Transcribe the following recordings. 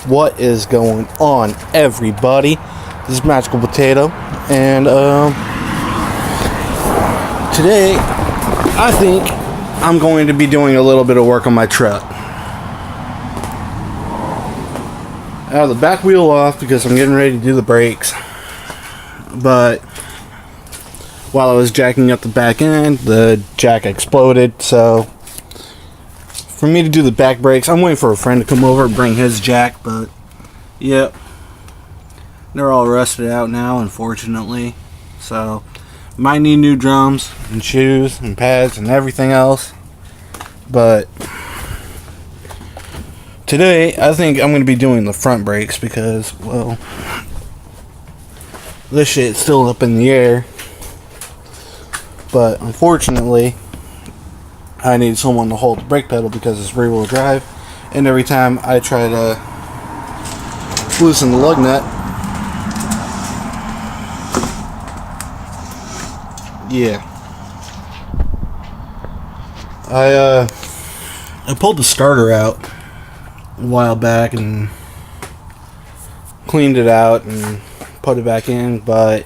What is going on, everybody? This is Magical Potato, and today I think I'm going to be doing a little bit of work on my truck. I have the back wheel off because I'm getting ready to do the brakes, but while I was jacking up the back end, the jack exploded, so for me to do the back brakes, I'm waiting for a friend to come over and bring his jack, but yep, they're all rusted out now, unfortunately. So might need new drums and shoes and pads and everything else. But today I think I'm going to be doing the front brakes because, well, this shit's still up in the air. But unfortunately, I need someone to hold the brake pedal because it's rear-wheel drive, and every time I try to loosen the lug nut, I pulled the starter out a while back and cleaned it out and put it back in, but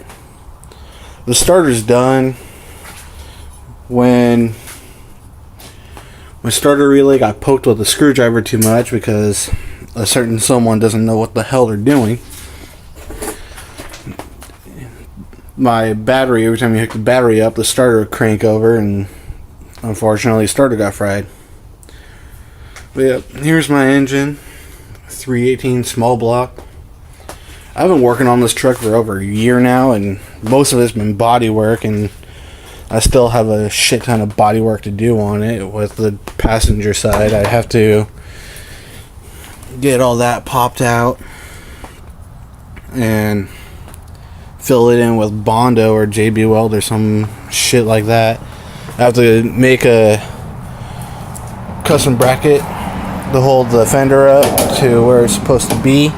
the starter's done. When my starter relay got poked with a screwdriver too much because a certain someone doesn't know what the hell they're doing. My battery, every time you hook the battery up, the starter would crank over, and unfortunately the starter got fried. But yeah, here's my engine, 318 small block. I've been working on this truck for over a year now, and most of it's been body work, and I still have a shit ton of body work to do on it. With the passenger side, I have to get all that popped out and fill it in with Bondo or JB Weld or some shit like that. I have to make a custom bracket to hold the fender up to where it's supposed to be.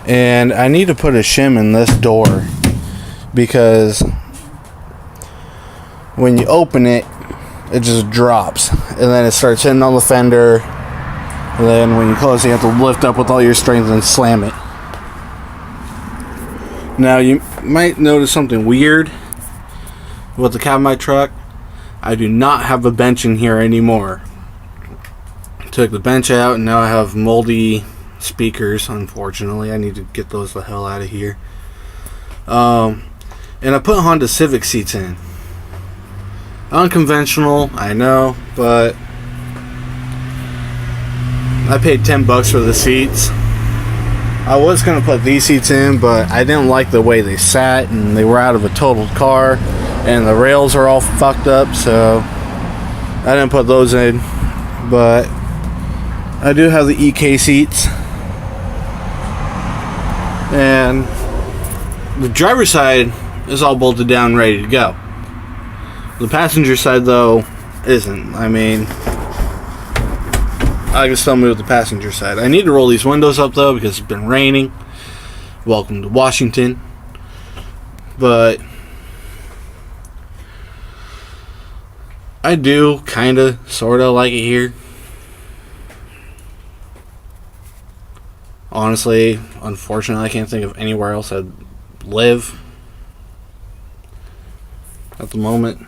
And I need to put a shim in this door because when you open it, it just drops, and then it starts hitting on the fender, and then when you close it, you have to lift up with all your strength and slam it. Now, you might notice something weird with the cab of my truck. I do not have a bench in here anymore. I took the bench out, and now I have moldy speakers, unfortunately. I need to get those the hell out of here. And I put Honda Civic seats in. Unconventional, I know, but I paid $10 for the seats. I was going to put these seats in, but I didn't like the way they sat, and they were out of a totaled car, and the rails are all fucked up, so I didn't put those in. But I do have the EK seats, and the driver's side is all bolted down, ready to go. The passenger side, though, isn't. I mean, I can still move the passenger side. I need to roll these windows up, though, because it's been raining. Welcome to Washington. But I do kind of, sort of like it here. Honestly, unfortunately, I can't think of anywhere else I'd live at the moment.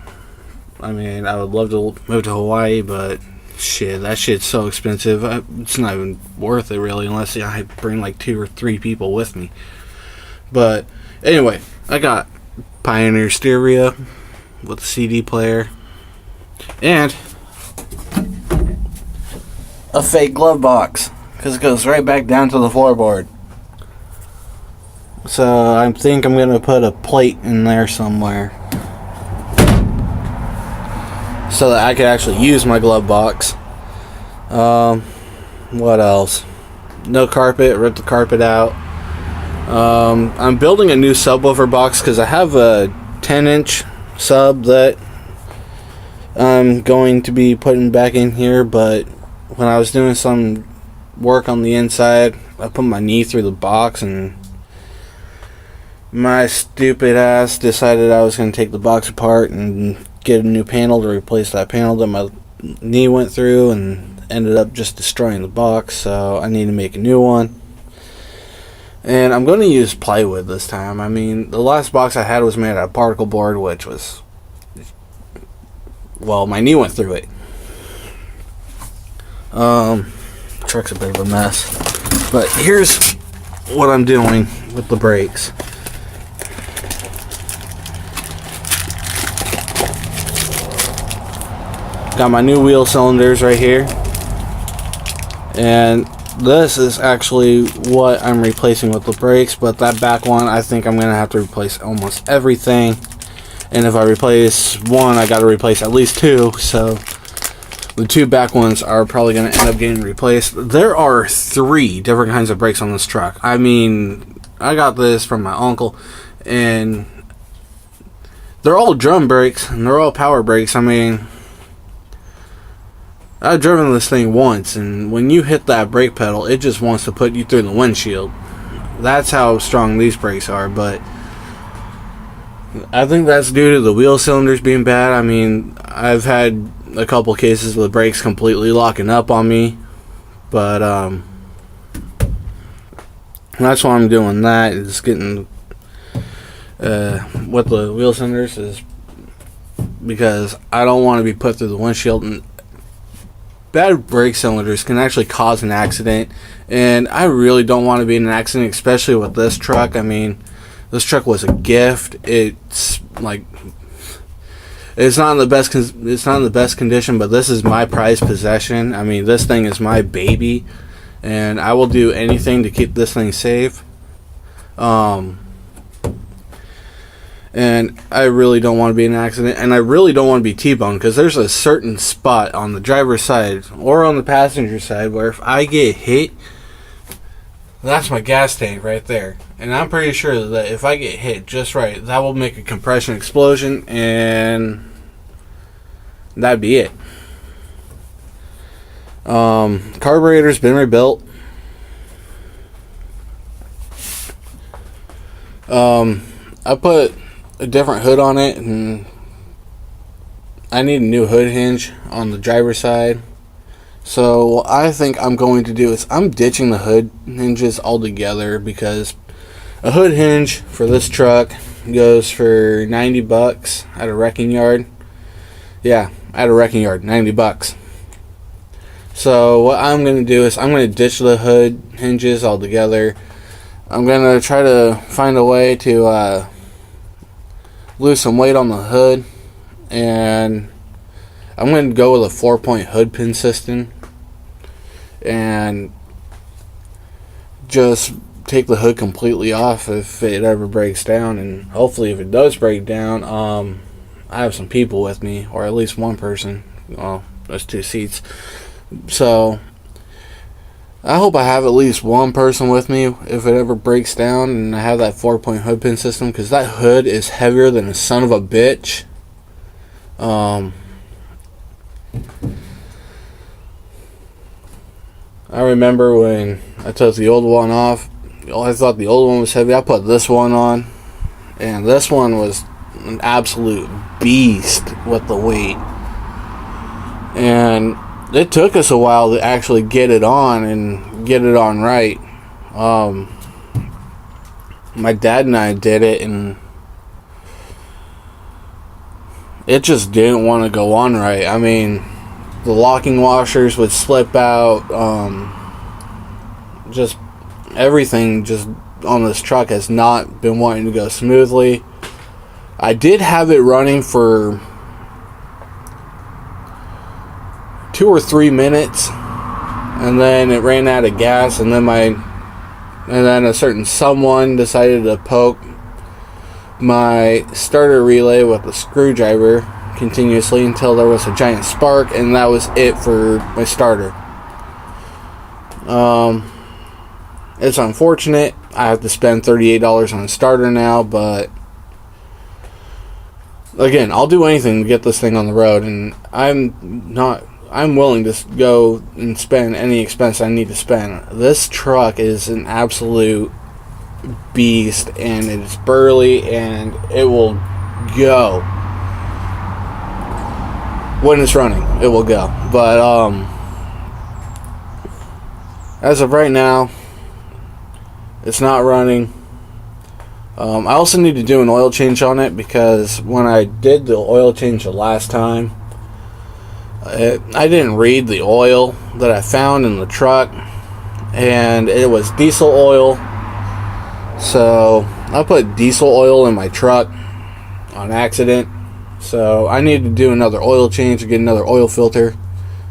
I mean, I would love to move to Hawaii, but shit, that shit's so expensive. It's not even worth it, really, unless I bring like 2 or 3 people with me. But anyway, I got Pioneer stereo with a CD player and a fake glove box because it goes right back down to the floorboard. So I think I'm going to put a plate in there somewhere so that I could actually use my glove box. What else? No carpet, ripped the carpet out. I'm building a new subwoofer box because I have a 10-inch sub that I'm going to be putting back in here, but when I was doing some work on the inside, I put my knee through the box, and my stupid ass decided I was going to take the box apart and get a new panel to replace that panel that my knee went through, and ended up just destroying the box, so I need to make a new one. And I'm going to use plywood this time. I mean, the last box I had was made out of particle board, which was, well, my knee went through it. Truck's a bit of a mess. But here's what I'm doing with the brakes. Got my new wheel cylinders right here. And this is actually what I'm replacing with the brakes, but that back one, I think I'm going to have to replace almost everything. And if I replace one, I got to replace at least two, so the two back ones are probably going to end up getting replaced. There are 3 different kinds of brakes on this truck. I mean, I got this from my uncle, and they're all drum brakes, and they're all power brakes. I mean, I've driven this thing once, and when you hit that brake pedal, it just wants to put you through the windshield. That's how strong these brakes are, but I think that's due to the wheel cylinders being bad. I mean, I've had a couple cases with brakes completely locking up on me, but that's why I'm doing that, is getting with the wheel cylinders, is because I don't want to be put through the windshield. And bad brake cylinders can actually cause an accident, and I really don't want to be in an accident, especially with this truck. I mean, this truck was a gift. It's like, it's not in the best condition, but this is my prized possession. I mean, this thing is my baby, and I will do anything to keep this thing safe. And I really don't want to be in an accident, and I really don't want to be T-boned, because there's a certain spot on the driver's side or on the passenger side where if I get hit, that's my gas tank right there. And I'm pretty sure that if I get hit just right, that will make a compression explosion, and that'd be it. Carburetor's been rebuilt. I put a different hood on it, and I need a new hood hinge on the driver's side. So what I think I'm going to do is I'm ditching the hood hinges altogether, because a hood hinge for this truck goes for $90 at a wrecking yard. Yeah, at a wrecking yard, $90. So what I'm going to do is I'm going to ditch the hood hinges altogether. I'm going to try to find a way to lose some weight on the hood, and I'm going to go with a 4-point hood pin system and just take the hood completely off if it ever breaks down. And hopefully, if it does break down, I have some people with me, or at least one person. Well, there's 2 seats, so I hope I have at least one person with me if it ever breaks down, and I have that 4-point hood pin system, because that hood is heavier than a son of a bitch. I remember when I took the old one off, I thought the old one was heavy. I put this one on, and this one was an absolute beast with the weight. And it took us a while to actually get it on and get it on right. My dad and I did it, and it just didn't want to go on right. I mean, the locking washers would slip out. Just everything just on this truck has not been wanting to go smoothly. I did have it running for 2 or 3 minutes, and then it ran out of gas, and then a certain someone decided to poke my starter relay with a screwdriver continuously until there was a giant spark, and that was it for my starter. It's unfortunate. I have to spend $38 on a starter now, but again, I'll do anything to get this thing on the road, and I'm willing to go and spend any expense I need to spend. This truck is an absolute beast, and it's burly, and it will go. When it's running, it will go. But as of right now, it's not running. I also need to do an oil change on it, because when I did the oil change the last time, I didn't read the oil that I found in the truck, and it was diesel oil. So I put diesel oil in my truck on accident. So I need to do another oil change and get another oil filter.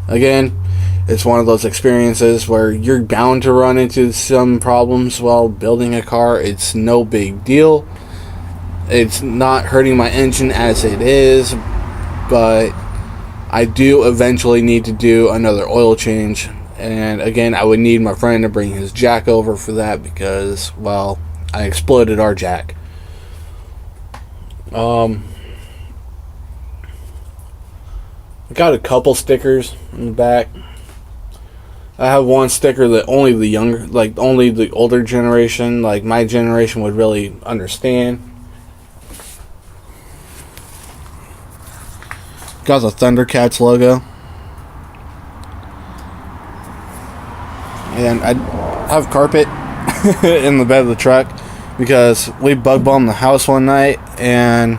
Again, it's one of those experiences where you're bound to run into some problems while building a car. It's no big deal. It's not hurting my engine as it is, but I do eventually need to do another oil change. And again, I would need my friend to bring his jack over for that, because, well, I exploded our jack. I got a couple stickers in the back. I have one sticker that only the older generation, like my generation, would really understand. Got the Thundercats logo. And I have carpet in the bed of the truck, because we bug bombed the house one night, and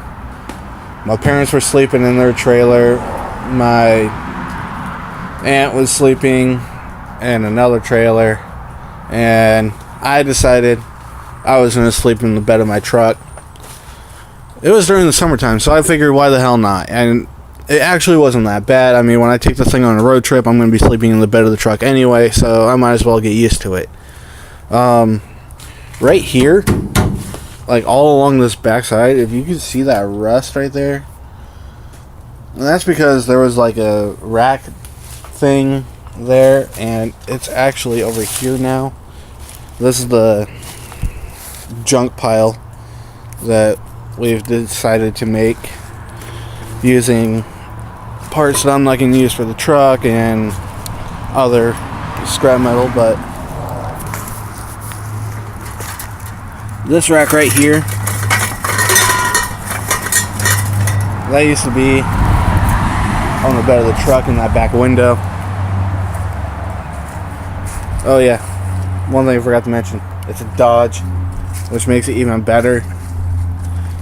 my parents were sleeping in their trailer. My aunt was sleeping in another trailer, and I decided I was going to sleep in the bed of my truck. It was during the summertime, so I figured, why the hell not? And it actually wasn't that bad. I mean, when I take this thing on a road trip, I'm going to be sleeping in the bed of the truck anyway, so I might as well get used to it. Right here, like all along this backside, if you can see that rust right there, and that's because there was like a rack thing there, and it's actually over here now. This is the junk pile that we've decided to make using parts that I'm not going to use for the truck and other scrap metal. But this rack right here, that used to be on the bed of the truck in that back window. Oh yeah, one thing I forgot to mention, it's a Dodge, which makes it even better.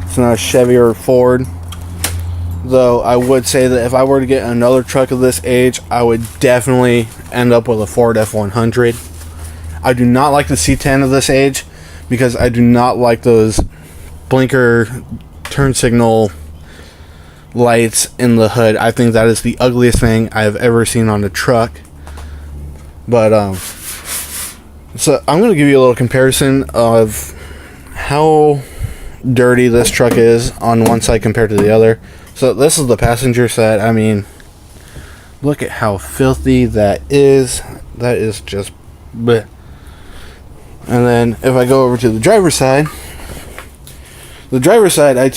It's not a Chevy or a Ford. Though I would say that if I were to get another truck of this age, I would definitely end up with a Ford F-100. I do not like the C10 of this age, because I do not like those blinker turn signal lights in the hood. I think that is the ugliest thing I have ever seen on a truck. But so I'm going to give you a little comparison of how dirty this truck is on one side compared to the other. So this is the passenger side. I mean, look at how filthy that is. That is just bleh. And then if I go over to the driver's side, I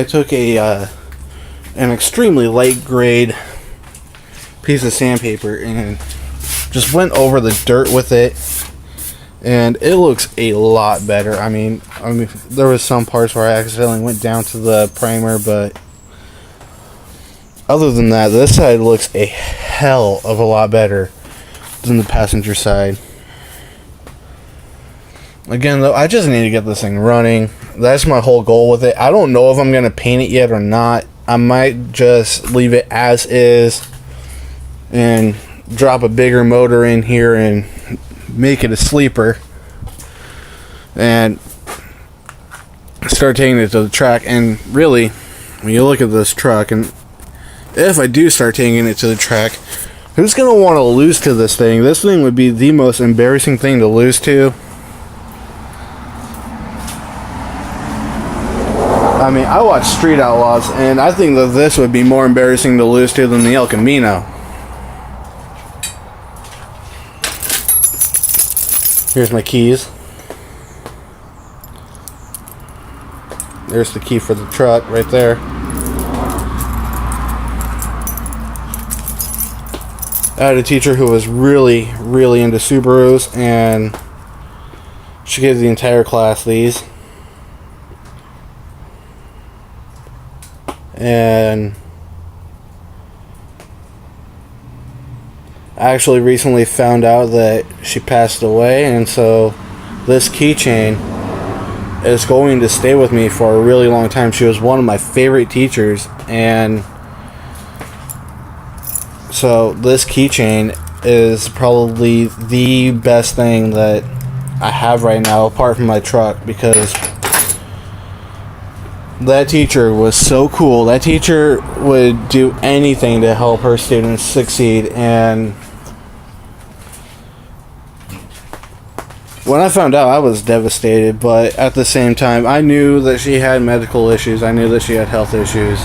took an extremely light grade piece of sandpaper and just went over the dirt with it, and it looks a lot better. I mean, there was some parts where I accidentally went down to the primer, but other than that, this side looks a hell of a lot better than the passenger side. Again, though, I just need to get this thing running. That's my whole goal with it. I don't know if I'm going to paint it yet or not. I might just leave it as is and drop a bigger motor in here and make it a sleeper and start taking it to the track. And really, when you look at this truck, and if I do start taking it to the track, who's going to want to lose to this thing? This thing would be the most embarrassing thing to lose to. I mean, I watch Street Outlaws, and I think that this would be more embarrassing to lose to than the El Camino. Here's my keys. There's the key for the truck right there. I had a teacher who was really, really into Subarus, and she gave the entire class these. And I actually recently found out that she passed away, and so this keychain is going to stay with me for a really long time. She was one of my favorite teachers, and so this keychain is probably the best thing that I have right now apart from my truck, because that teacher was so cool. That teacher would do anything to help her students succeed, and when I found out, I was devastated, but at the same time, I knew that she had medical issues. I knew that she had health issues.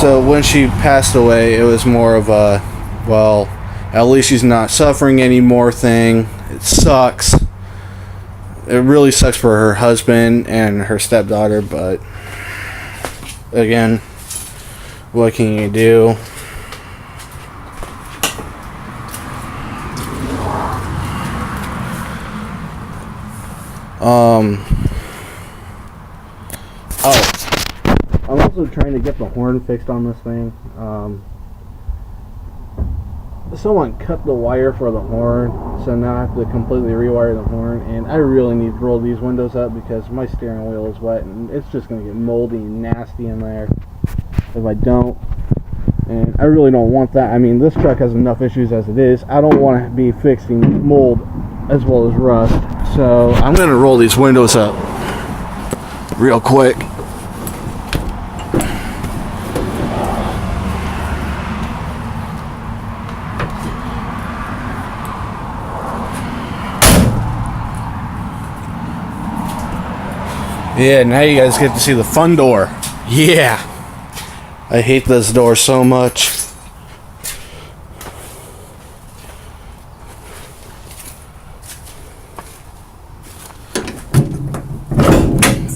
So when she passed away, it was more of a, well, at least she's not suffering anymore thing. It sucks. It really sucks for her husband and her stepdaughter, but again, what can you do? I'm also trying to get the horn fixed on this thing. Someone cut the wire for the horn, so now I have to completely rewire the horn, and I really need to roll these windows up because my steering wheel is wet and it's just going to get moldy and nasty in there if I don't, and I really don't want that. I mean, this truck has enough issues as it is. I don't want to be fixing mold as well as rust, so I'm going to roll these windows up real quick. Yeah, now you guys get to see the fun door. Yeah. I hate this door so much.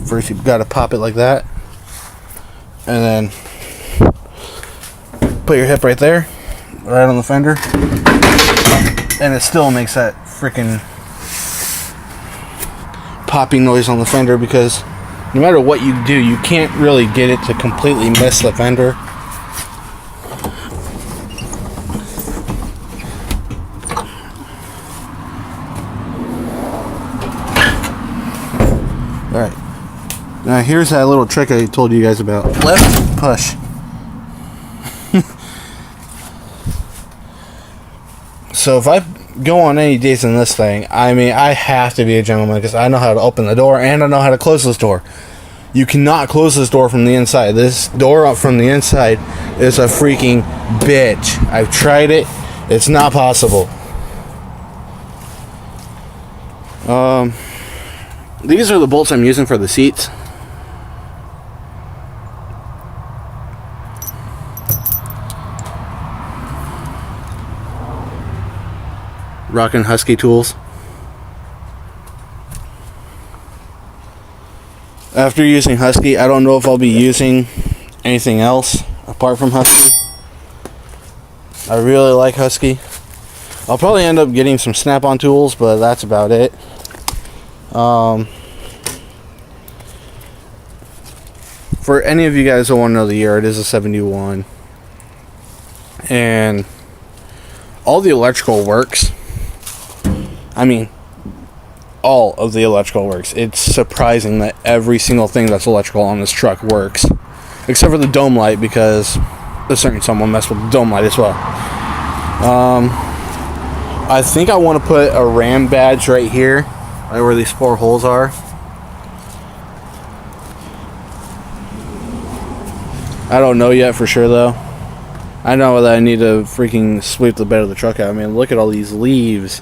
First you've got to pop it like that. And then put your hip right there. Right on the fender. And it still makes that freaking popping noise on the fender, because no matter what you do, you can't really get it to completely miss the fender. Alright. Now here's that little trick I told you guys about. Lift, push. So if I go on any dates in this thing, I mean, I have to be a gentleman because I know how to open the door and I know how to close this door. You cannot close this door from the inside. This door up from the inside is a freaking bitch. I've tried it. It's not possible. These are the bolts I'm using for the seats. Rockin' Husky tools. After using Husky, I don't know if I'll be using anything else apart from Husky. I really like Husky. I'll probably end up getting some Snap-on tools, but that's about it. For any of you guys who want to know the year, it is a 71. And all the electrical works. I mean, all of the electrical works. It's surprising that every single thing that's electrical on this truck works. Except for the dome light, because there's certainly someone messed with the dome light as well. I think I want to put a Ram badge right here, right where these 4 holes are. I don't know yet for sure though. I know that I need to freaking sweep the bed of the truck out. I mean, look at all these leaves.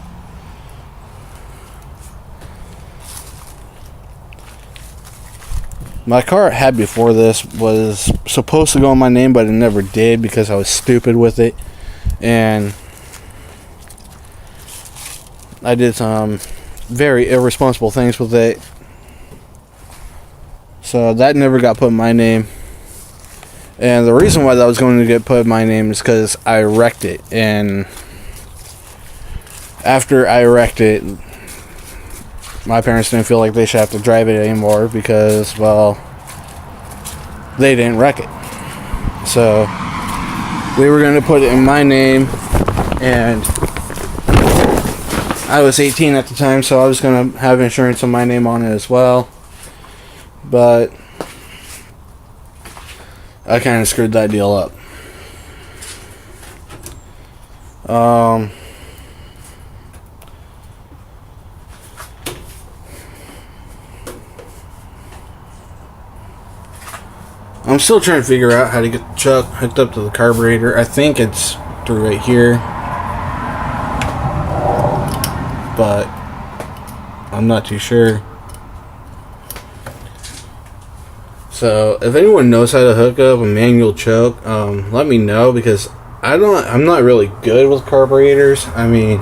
My car I had before this was supposed to go in my name, but it never did because I was stupid with it. And I did some very irresponsible things with it. So that never got put in my name. And the reason why that was going to get put in my name is because I wrecked it. And after I wrecked it, my parents didn't feel like they should have to drive it anymore because, well, they didn't wreck it. So they were going to put it in my name, and I was 18 at the time, so I was going to have insurance on my name on it as well. But I kind of screwed that deal up. I'm still trying to figure out how to get the chuck hooked up to the carburetor. I think it's through right here, but I'm not too sure. So if anyone knows how to hook up a manual choke, let me know, because I'm not really good with carburetors. I mean,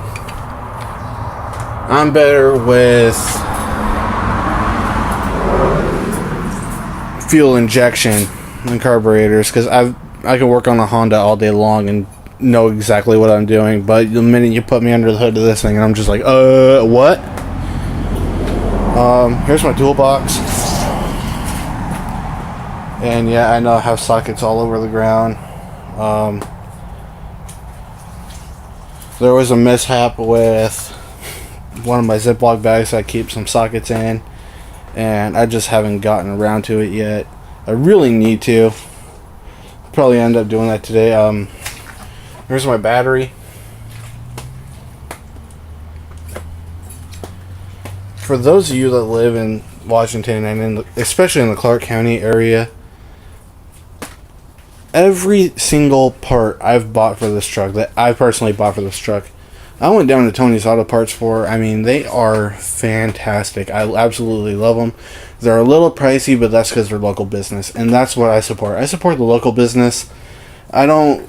I'm better with fuel injection than carburetors, because I can work on a Honda all day long and know exactly what I'm doing. But the minute you put me under the hood of this thing, and I'm just like, what? Here's my toolbox. And yeah, I know I have sockets all over the ground. There was a mishap with one of my Ziploc bags I keep some sockets in, and I just haven't gotten around to it yet. I really need to. Probably end up doing that today. Here's my battery. For those of you that live in Washington and especially in the Clark County area, every single part I've bought for this truck, that I personally bought for this truck, I went down to Tony's Auto Parts for. I mean, they are fantastic. I absolutely love them. They're a little pricey, but that's because they're local business, and that's what I support. I support the local business. I don't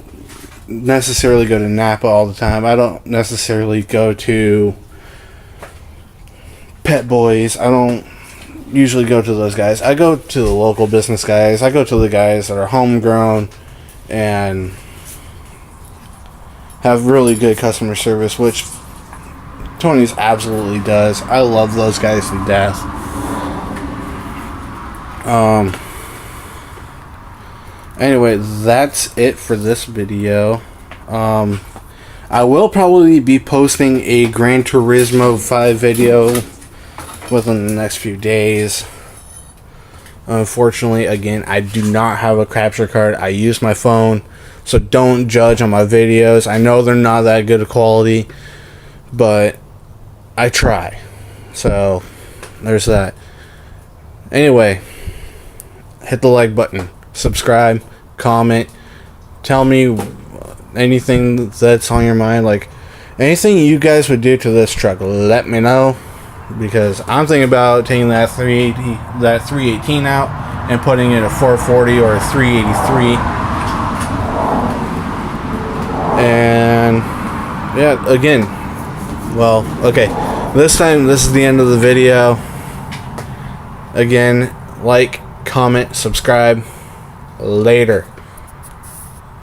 necessarily go to Napa all the time. I don't necessarily go to Pet Boys. I don't usually go to those guys. I go to the local business guys. I go to the guys that are homegrown and have really good customer service, which Tony's absolutely does. I love those guys to death. Anyway, that's it for this video. I will probably be posting a Gran Turismo 5 video within the next few days. Unfortunately, again, I do not have a capture card. I use my phone, so don't judge on my videos. I know they're not that good of quality, but I try. So there's that. Anyway, hit the like button, subscribe, comment, tell me anything that's on your mind, like anything you guys would do to this truck. Let me know, because I'm thinking about taking that 318 out and putting it a 440 or a 383. And yeah, again, well, okay, this time this is the end of the video. Again, like, comment, subscribe. Later.